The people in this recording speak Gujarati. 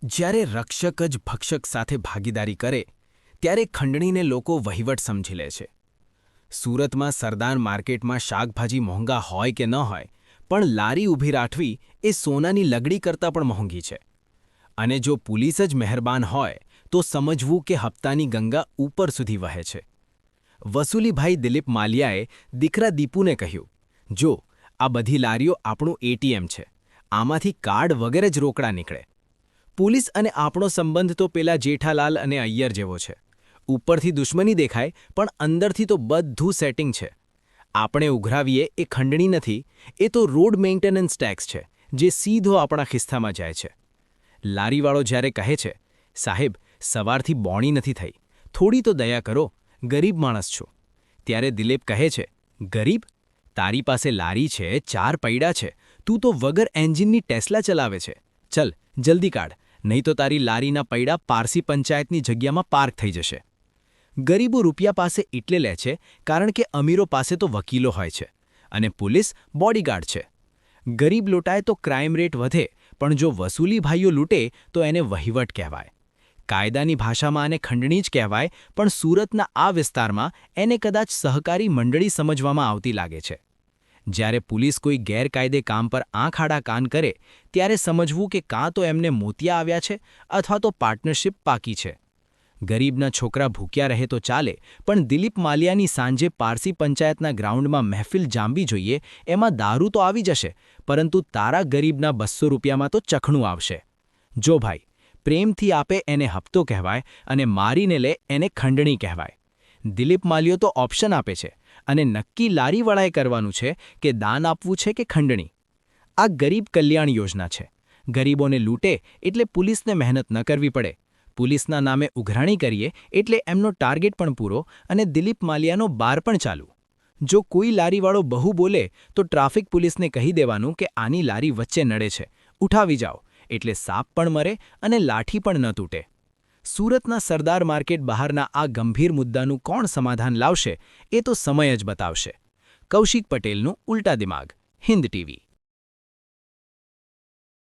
જ્યારે રક્ષક જ ભક્ષક સાથે ભાગીદારી કરે ત્યારે ખંડણીને લોકો વહીવટ સમજી લે છે. સુરતમાં સરદાર માર્કેટમાં શાકભાજી મોંઘા હોય કે ન હોય, પણ લારી ઊભી રાખવી એ સોનાની લગડી કરતાં પણ મોંઘી છે. અને જો પોલીસ જ મહેરબાન હોય તો સમજવું કે હપ્તાની ગંગા ઉપર સુધી વહે છે. વસૂલીભાઈ દિલીપ માલિયાએ દીકરા દીપુને કહ્યું, જો આ બધી લારીઓ આપણું એટીએમ છે, આમાંથી કાર્ડ વગેરે જ રોકડા નીકળે. પોલીસ અને આપણો સંબંધ તો પેલા જેઠાલાલ અને અય્યર જેવો છે. ઉપરથી દુશ્મની દેખાય પણ અંદરથી તો બધું સેટિંગ છે. આપણે ઉઘરાવીએ એ ખંડણી નથી, એ તો રોડ મેન્ટેનન્સ ટેક્સ છે, જે સીધો આપણા ખિસ્સામાં જાય છે. લારીવાળો જ્યારે કહે છે, સાહેબ સવારથી બોણી નથી થઈ, થોડી તો દયા કરો, ગરીબ માણસ છો, ત્યારે દિલીપ કહે છે, ગરીબ? તારી પાસે લારી છે, 4 પૈડા છે, તું તો વગર એન્જિનની ટેસ્લા ચલાવે છે. ચલ જલ્દી કાઢ, નહીં તો તારી લારીના પૈડા પારસી પંચાયતની જગ્યામાં પાર્ક થઈ જશે. ગરીબો રૂપિયા પાસે એટલે લે છે કારણ કે અમીરો પાસે તો વકીલો હોય છે અને પોલીસ બોડીગાર્ડ છે. ગરીબ લૂંટાય તો ક્રાઇમ રેટ વધે, પણ જો વસૂલી ભાઈઓ લૂંટે તો એને વહીવટ કહેવાય. કાયદાની ભાષામાં આને ખંડણી જ કહેવાય, પણ સુરતના આ વિસ્તારમાં એને કદાચ સહકારી મંડળી સમજવામાં આવતી લાગે છે. જ્યારે પોલીસ કોઈ ગેરકાયદે કામ પર આંખ આડા કાન કરે ત્યારે સમજવું કે કાં તો એમને મોતિયા આવ્યા છે અથવા તો પાર્ટનરશિપ પાકી છે. ગરીબના છોકરા ભૂખ્યા રહે તો ચાલે, પણ દિલીપ માલિયાની સાંજે પારસી પંચાયતના ગ્રાઉન્ડમાં મહેફિલ જામવી જોઈએ, એમાં દારૂ તો આવી જશે, પરંતુ તારા ગરીબના 200 રૂપિયામાં તો ચખણું આવશે. જો ભાઈ, પ્રેમથી આપે એને હપ્તો કહેવાય અને મારીને લે એને ખંડણી કહેવાય. દિલીપ માલિયો તો ઓપ્શન આપે છે અને નક્કી લારીવાળાએ કરવાનું છે કે દાન આપવું છે કે ખંડણી. આ ગરીબ કલ્યાણ યોજના છે. ગરીબોને લૂંટે એટલે પોલીસને મહેનત ન કરવી પડે. પોલીસના નામે ઉઘરાણી કરીએ એટલે એમનો ટાર્ગેટ પણ પૂરો અને દિલીપ માલિયાનો બાર પણ ચાલુ. જો કોઈ લારીવાળો બહુ બોલે તો ટ્રાફિક પોલીસને કહી દેવાનું કે આની લારી વચ્ચે નડે છે, ઉઠાવી જાઓ, એટલે સાપ પણ મરે અને લાઠી પણ ન તૂટે. સુરતના સરદાર માર્કેટ બહારના આ ગંભીર મુદ્દાનું કોણ સમાધાન લાવશે એ તો સમય જ બતાવશે. કૌશિક પટેલનું ઉલ્ટા દિમાગ, હિન્દ ટીવી.